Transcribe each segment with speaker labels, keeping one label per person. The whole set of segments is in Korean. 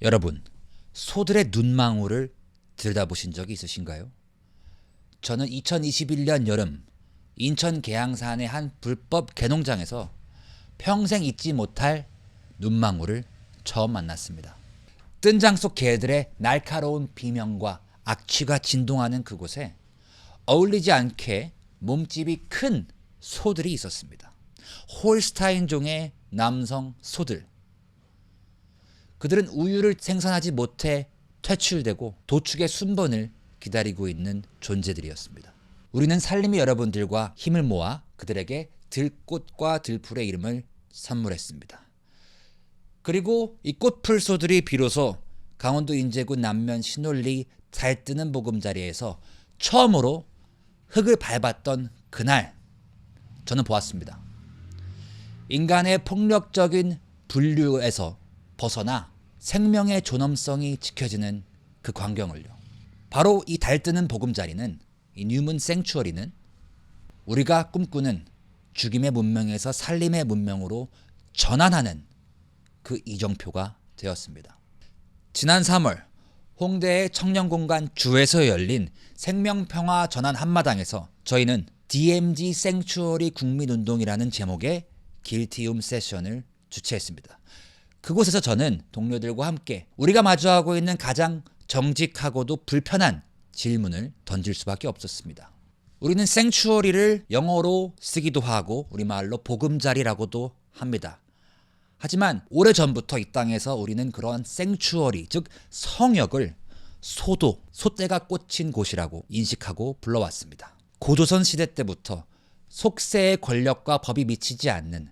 Speaker 1: 여러분, 소들의 눈망울을 들여다보신 적이 있으신가요? 저는 2021년 여름 인천 계양산의 한 불법 개농장에서 평생 잊지 못할 눈망울을 처음 만났습니다. 뜬장 속 개들의 날카로운 비명과 악취가 진동하는 그곳에 어울리지 않게 몸집이 큰 소들이 있었습니다. 홀스타인종의 남성 소들. 그들은 우유를 생산하지 못해 퇴출되고 도축의 순번을 기다리고 있는 존재들이었습니다. 우리는 살림이 여러분들과 힘을 모아 그들에게 들꽃과 들풀의 이름을 선물했습니다. 그리고 이 꽃풀소들이 비로소 강원도 인제군 남면 신올리 달뜨는 보금자리에서 처음으로 흙을 밟았던 그날 저는 보았습니다. 인간의 폭력적인 분류에서 벗어나 생명의 존엄성이 지켜지는 그 광경을요. 바로 이 달뜨는 보금자리는, 이 뉴문 생추어리는 우리가 꿈꾸는 죽임의 문명에서 살림의 문명으로 전환하는 그 이정표가 되었습니다. 지난 3월 홍대의 청년공간 주에서 열린 생명평화 전환 한마당에서 저희는 DMZ 생추어리 국민운동이라는 제목의 길티움 세션을 주최했습니다. 그곳에서 저는 동료들과 함께 우리가 마주하고 있는 가장 정직하고도 불편한 질문을 던질 수밖에 없었습니다. 우리는 생추어리를 영어로 쓰기도 하고 우리말로 보금자리라고도 합니다. 하지만 오래전부터 이 땅에서 우리는 그러한 생추어리, 즉 성역을 소도, 소떼가 꽂힌 곳이라고 인식하고 불러왔습니다. 고조선 시대 때부터 속세의 권력과 법이 미치지 않는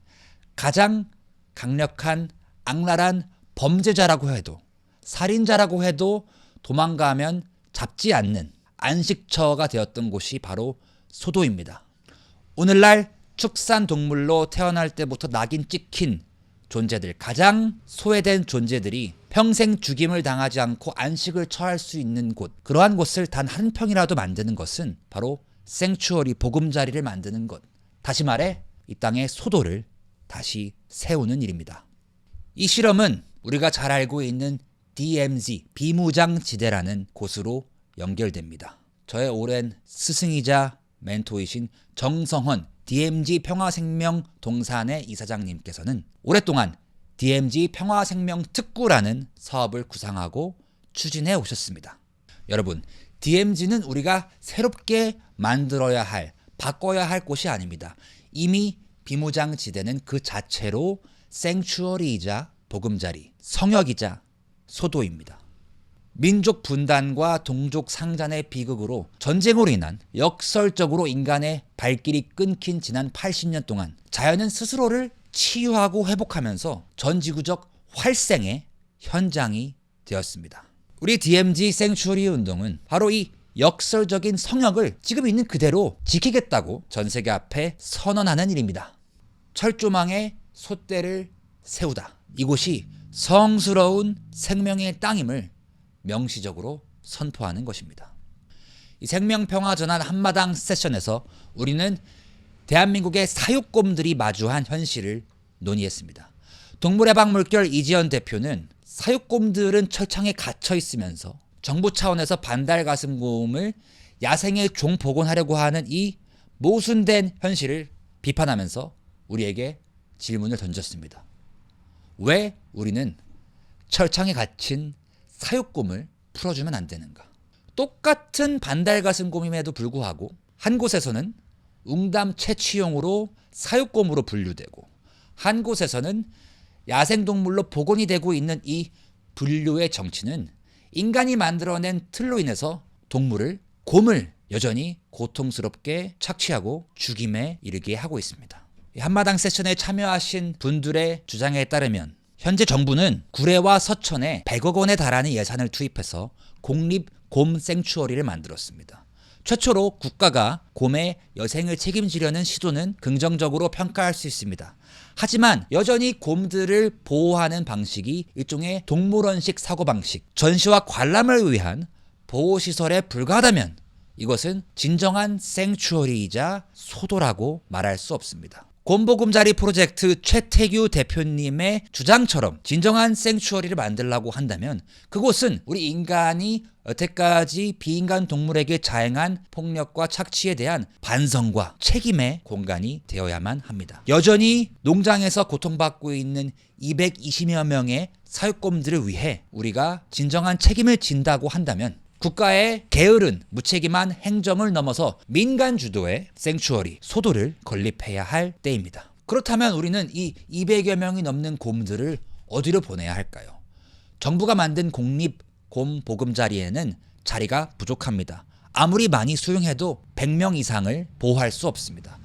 Speaker 1: 가장 강력한 악랄한 범죄자라고 해도, 살인자라고 해도 도망가면 잡지 않는 안식처가 되었던 곳이 바로 소도입니다. 오늘날 축산동물로 태어날 때부터 낙인 찍힌 존재들, 가장 소외된 존재들이 평생 죽임을 당하지 않고 안식을 처할 수 있는 곳, 그러한 곳을 단 한 평이라도 만드는 것은 바로 생추어리, 보금자리를 만드는 것, 다시 말해 이 땅의 소도를 다시 세우는 일입니다. 이 실험은 우리가 잘 알고 있는 DMZ, 비무장지대라는 곳으로 연결됩니다. 저의 오랜 스승이자 멘토이신 정성헌 DMZ 평화생명동산의 이사장님께서는 오랫동안 DMZ 평화생명특구라는 사업을 구상하고 추진해 오셨습니다. 여러분, DMZ는 우리가 새롭게 만들어야 할, 바꿔야 할 곳이 아닙니다. 이미 비무장지대는 그 자체로 생추어리이자 보금자리, 성역이자 소도입니다. 민족 분단과 동족 상잔의 비극으로 전쟁으로 인한 역설적으로 인간의 발길이 끊긴 지난 80년 동안 자연은 스스로를 치유하고 회복하면서 전지구적 활생의 현장이 되었습니다. 우리 DMZ 생추어리 운동은 바로 이 역설적인 성역을 지금 있는 그대로 지키겠다고 전 세계 앞에 선언하는 일입니다. 철조망에 소떼를 세우다. 이곳이 성스러운 생명의 땅임을 명시적으로 선포하는 것입니다. 이 생명평화전환 한마당 세션에서 우리는 대한민국의 사육곰들이 마주한 현실을 논의했습니다. 동물해방물결 이지연 대표는 사육곰들은 철창에 갇혀 있으면서 정부 차원에서 반달가슴곰을 야생의 종 복원하려고 하는 이 모순된 현실을 비판하면서 우리에게 질문을 던졌습니다. 왜 우리는 철창에 갇힌 사육곰을 풀어주면 안 되는가? 똑같은 반달가슴곰임에도 불구하고 한 곳에서는 웅담 채취용으로 사육곰으로 분류되고 한 곳에서는 야생동물로 복원이 되고 있는 이 분류의 정치는 인간이 만들어낸 틀로 인해서 곰을 여전히 고통스럽게 착취하고 죽임에 이르게 하고 있습니다. 한마당 세션에 참여하신 분들의 주장에 따르면 현재 정부는 구례와 서천에 100억 원에 달하는 예산을 투입해서 공립 곰 생추어리를 만들었습니다. 최초로 국가가 곰의 여생을 책임지려는 시도는 긍정적으로 평가할 수 있습니다. 하지만 여전히 곰들을 보호하는 방식이 일종의 동물원식 사고방식, 전시와 관람을 위한 보호시설에 불과하다면 이것은 진정한 생추어리이자 소도라고 말할 수 없습니다. 곰보금자리 프로젝트 최태규 대표님의 주장처럼 진정한 생추어리를 만들려고 한다면 그곳은 우리 인간이 여태까지 비인간 동물에게 자행한 폭력과 착취에 대한 반성과 책임의 공간이 되어야만 합니다. 여전히 농장에서 고통받고 있는 220여 명의 사육곰들을 위해 우리가 진정한 책임을 진다고 한다면 국가의 게으른 무책임한 행정을 넘어서 민간 주도의 생추어리, 소도를 건립해야 할 때입니다. 그렇다면 우리는 이 200여 명이 넘는 곰들을 어디로 보내야 할까요? 정부가 만든 국립 곰 보금자리에는 자리가 부족합니다. 아무리 많이 수용해도 100명 이상을 보호할 수 없습니다.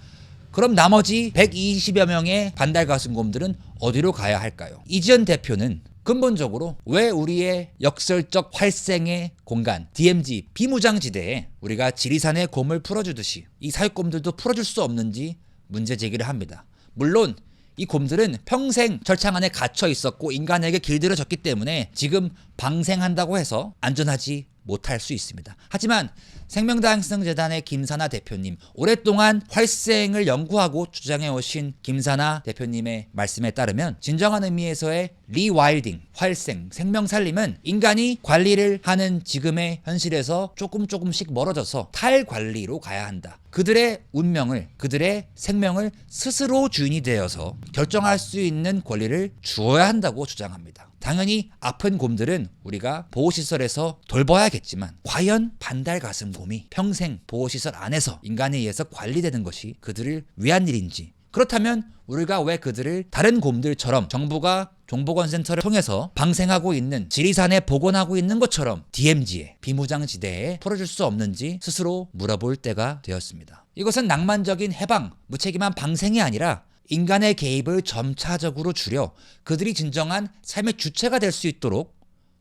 Speaker 1: 그럼 나머지 120여 명의 반달가슴곰들은 어디로 가야 할까요? 이지연 대표는 근본적으로 왜 우리의 역설적 활생의 공간 DMZ 비무장지대에 우리가 지리산의 곰을 풀어주듯이 이 사육곰들도 풀어줄 수 없는지 문제 제기를 합니다. 물론 이 곰들은 평생 철창 안에 갇혀 있었고 인간에게 길들여졌기 때문에 지금 방생한다고 해서 안전하지 못할 수 있습니다. 하지만 생명다양성재단의 김사나 대표님, 오랫동안 활생을 연구하고 주장해 오신 김사나 대표님의 말씀에 따르면 진정한 의미에서의 리와일딩, 활생, 생명살림은 인간이 관리를 하는 지금의 현실에서 조금씩 멀어져서 탈관리로 가야 한다. 그들의 운명을, 그들의 생명을 스스로 주인이 되어서 결정할 수 있는 권리를 주어야 한다고 주장합니다. 당연히 아픈 곰들은 우리가 보호시설에서 돌봐야겠지만 과연 반달가슴곰이 평생 보호시설 안에서 인간에 의해서 관리되는 것이 그들을 위한 일인지, 그렇다면 우리가 왜 그들을 다른 곰들처럼 정부가 종보건센터를 통해서 방생하고 있는 지리산에 복원하고 있는 것처럼 DMZ에 비무장지대에 풀어줄 수 없는지 스스로 물어볼 때가 되었습니다. 이것은 낭만적인 해방, 무책임한 방생이 아니라 인간의 개입을 점차적으로 줄여 그들이 진정한 삶의 주체가 될 수 있도록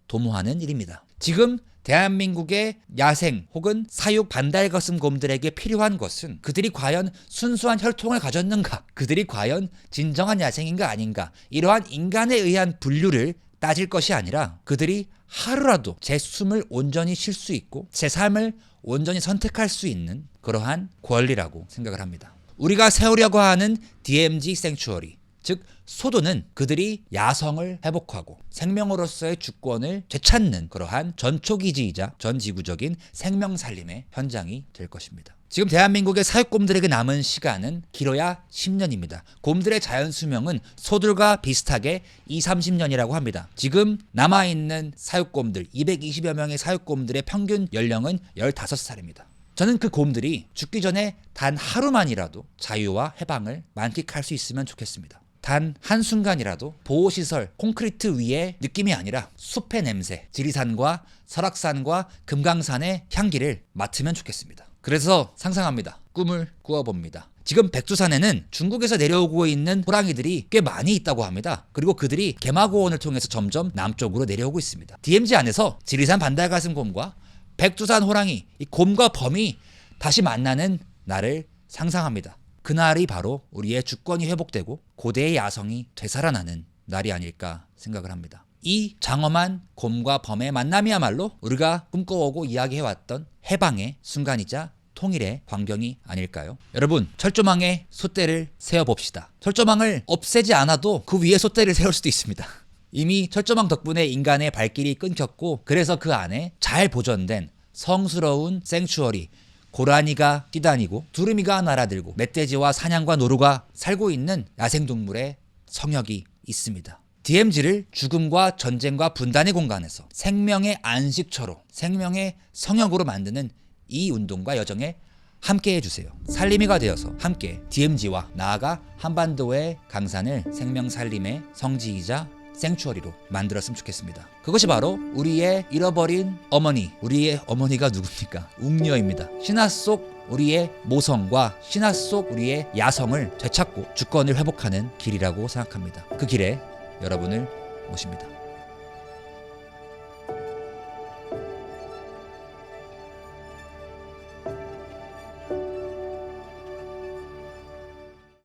Speaker 1: 도모하는 일입니다. 지금 대한민국의 야생 혹은 사육 반달가슴곰들에게 필요한 것은 그들이 과연 순수한 혈통을 가졌는가, 그들이 과연 진정한 야생인가 아닌가, 이러한 인간에 의한 분류를 따질 것이 아니라 그들이 하루라도 제 숨을 온전히 쉴 수 있고 제 삶을 온전히 선택할 수 있는 그러한 권리라고 생각을 합니다. 우리가 세우려고 하는 DMZ 생추어리, 즉 소도는 그들이 야성을 회복하고 생명으로서의 주권을 되찾는 그러한 전초기지이자 전지구적인 생명살림의 현장이 될 것입니다. 지금 대한민국의 사육곰들에게 남은 시간은 길어야 10년입니다. 곰들의 자연수명은 소들과 비슷하게 20-30년이라고 합니다. 지금 남아있는 사육곰들, 220여 명의 사육곰들의 평균 연령은 15살입니다. 저는 그 곰들이 죽기 전에 단 하루만이라도 자유와 해방을 만끽할 수 있으면 좋겠습니다. 단 한순간이라도 보호시설, 콘크리트 위의 느낌이 아니라 숲의 냄새, 지리산과 설악산과 금강산의 향기를 맡으면 좋겠습니다. 그래서 상상합니다. 꿈을 꾸어봅니다. 지금 백두산에는 중국에서 내려오고 있는 호랑이들이 꽤 많이 있다고 합니다. 그리고 그들이 개마고원을 통해서 점점 남쪽으로 내려오고 있습니다. DMZ 안에서 지리산 반달가슴곰과 백두산 호랑이, 이 곰과 범이 다시 만나는 날을 상상합니다. 그날이 바로 우리의 주권이 회복되고 고대의 야성이 되살아나는 날이 아닐까 생각을 합니다. 이 장엄한 곰과 범의 만남이야말로 우리가 꿈꿔오고 이야기해왔던 해방의 순간이자 통일의 광경이 아닐까요? 여러분, 철조망에 솥대를 세워봅시다. 철조망을 없애지 않아도 그 위에 솥대를 세울 수도 있습니다. 이미 철조망 덕분에 인간의 발길이 끊겼고 그래서 그 안에 잘 보존된 성스러운 생추어리, 고라니가 뛰다니고 두루미가 날아들고 멧돼지와 사냥과 노루가 살고 있는 야생동물의 성역이 있습니다. DMZ를 죽음과 전쟁과 분단의 공간에서 생명의 안식처로, 생명의 성역으로 만드는 이 운동과 여정에 함께 해주세요. 살림이가 되어서 함께 DMZ와 나아가 한반도의 강산을 생명살림의 성지이자 생추어리로 만들었으면 좋겠습니다. 그것이 바로 우리의 잃어버린 어머니, 우리의 어머니가 누굽니까? 웅녀입니다. 신화 속 우리의 모성과 신화 속 우리의 야성을 되찾고 주권을 회복하는 길이라고 생각합니다. 그 길에 여러분을 모십니다.